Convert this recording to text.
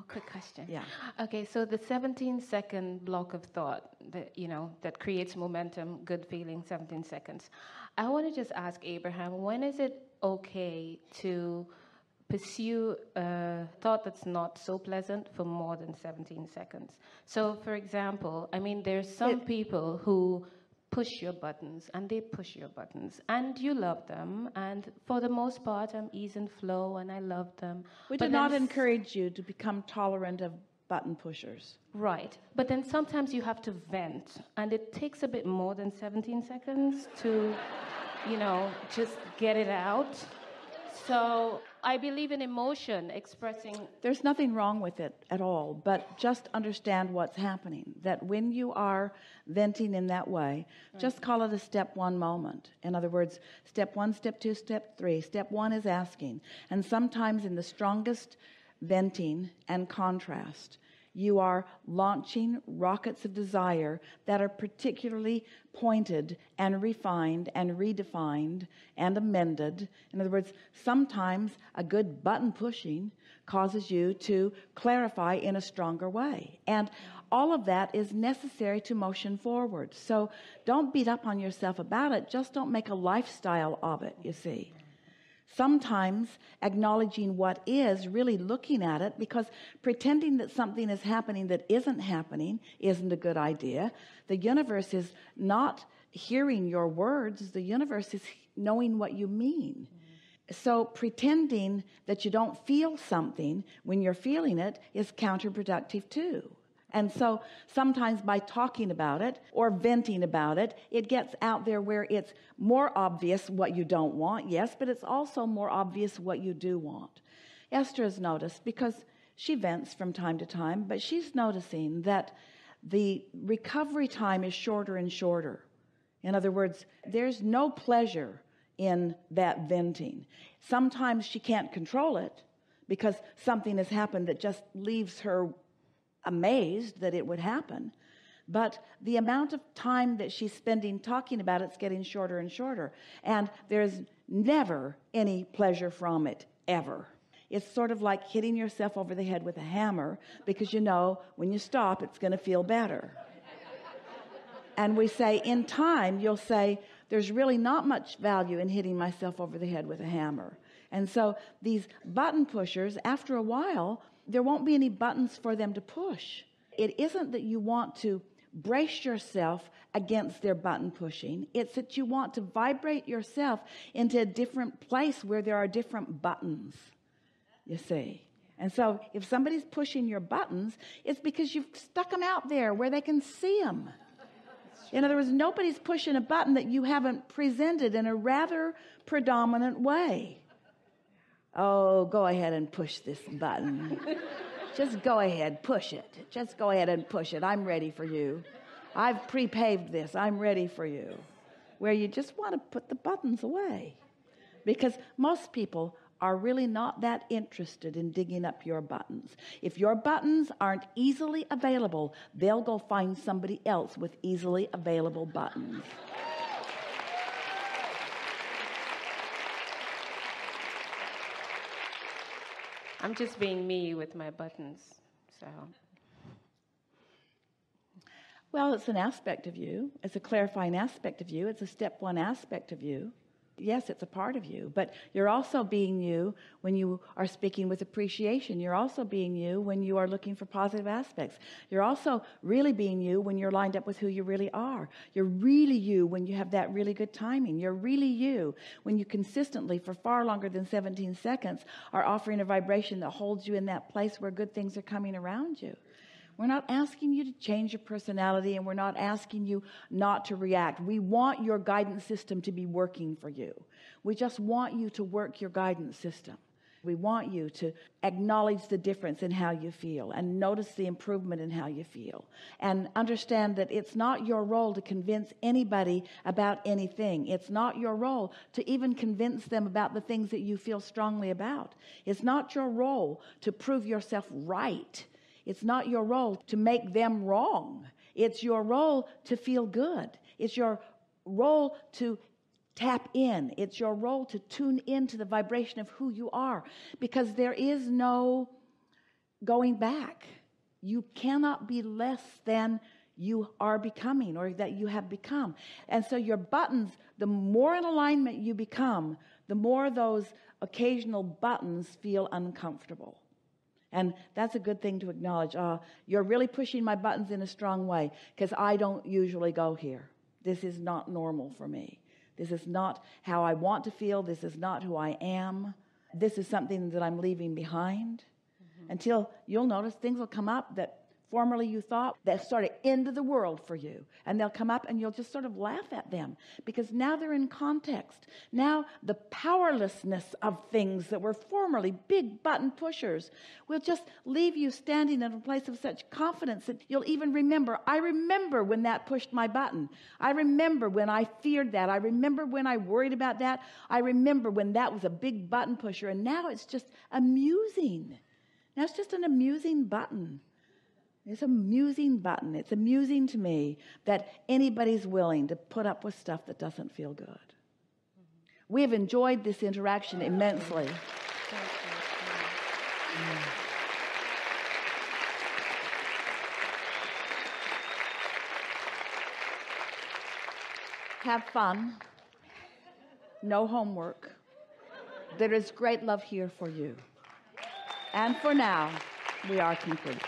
more quick question. Yeah. Okay, so the 17-second block of thought that creates momentum, good feeling, 17 seconds. I want to just ask Abraham, when is it okay to pursue a thought that's not so pleasant for more than 17 seconds? So, for example, there's some people who push your buttons, and they push your buttons, and you love them, and for the most part, I'm ease and flow, and I love them. We do not encourage you to become tolerant of button pushers. Right. But then sometimes you have to vent, and it takes a bit more than 17 seconds to, just get it out. So I believe in emotion expressing. There's nothing wrong with it at all, but just understand what's happening. That when you are venting in that way, just call it a step one moment. In other words, step one, step two, step three. Step one is asking. And sometimes in the strongest venting and contrast, you are launching rockets of desire that are particularly pointed and refined and redefined and amended. In other words, sometimes a good button pushing causes you to clarify in a stronger way. And all of that is necessary to motion forward. So don't beat up on yourself about it. Just don't make a lifestyle of it, you see. Sometimes acknowledging what is, really looking at it, because pretending that something is happening that isn't happening isn't a good idea. The universe is not hearing your words. The universe is knowing what you mean. So pretending that you don't feel something when you're feeling it is counterproductive too. And so sometimes by talking about it or venting about it, it gets out there where it's more obvious what you don't want, yes, but it's also more obvious what you do want. Esther has noticed, because she vents from time to time, but she's noticing that the recovery time is shorter and shorter. In other words, there's no pleasure in that venting. Sometimes she can't control it because something has happened that just leaves her amazed that it would happen. But the amount of time that she's spending talking about it's getting shorter and shorter. And there's never any pleasure from it, ever. It's sort of like hitting yourself over the head with a hammer, because when you stop, it's going to feel better. And we say, in time, you'll say, there's really not much value in hitting myself over the head with a hammer. And so these button pushers, after a while, there won't be any buttons for them to push. It isn't that you want to brace yourself against their button pushing. It's that you want to vibrate yourself into a different place where there are different buttons, you see. And so if somebody's pushing your buttons, it's because you've stuck them out there where they can see them. In other words, nobody's pushing a button that you haven't presented in a rather predominant way. Oh, go ahead and push this button. Just go ahead, push it. Just go ahead and push it. I'm ready for you. I've pre-paved this. I'm ready for you. Where you just want to put the buttons away. Because most people are really not that interested in digging up your buttons. If your buttons aren't easily available, they'll go find somebody else with easily available buttons. I'm just being me with my buttons, so. Well, it's an aspect of you. It's a clarifying aspect of you. It's a step one aspect of you. Yes, it's a part of you, but you're also being you when you are speaking with appreciation. You're also being you when you are looking for positive aspects. You're also really being you when you're lined up with who you really are. You're really you when you have that really good timing. You're really you when you consistently, for far longer than 17 seconds, are offering a vibration that holds you in that place where good things are coming around you. We're not asking you to change your personality, and we're not asking you not to react. We want your guidance system to be working for you. We just want you to work your guidance system. We want you to acknowledge the difference in how you feel and notice the improvement in how you feel, and understand that it's not your role to convince anybody about anything. It's not your role to even convince them about the things that you feel strongly about. It's not your role to prove yourself right. It's not your role to make them wrong. It's your role to feel good. It's your role to tap in. It's your role to tune into the vibration of who you are, because there is no going back. You cannot be less than you are becoming or that you have become. And so your buttons, the more in alignment you become, the more those occasional buttons feel uncomfortable. And that's a good thing to acknowledge. You're really pushing my buttons in a strong way because I don't usually go here. This is not normal for me. This is not how I want to feel. This is not who I am. This is something that I'm leaving behind. Until you'll notice things will come up that formerly you thought that sort of end of the world for you. And they'll come up and you'll just sort of laugh at them because now they're in context. Now the powerlessness of things that were formerly big button pushers will just leave you standing in a place of such confidence that you'll even remember, I remember when that pushed my button. I remember when I feared that. I remember when I worried about that. I remember when that was a big button pusher. And now it's just amusing. Now it's just an amusing button. It's an amusing button. It's amusing to me that anybody's willing to put up with stuff that doesn't feel good. We have enjoyed this interaction immensely. Have fun. No homework. There is great love here for you. And for now, we are complete.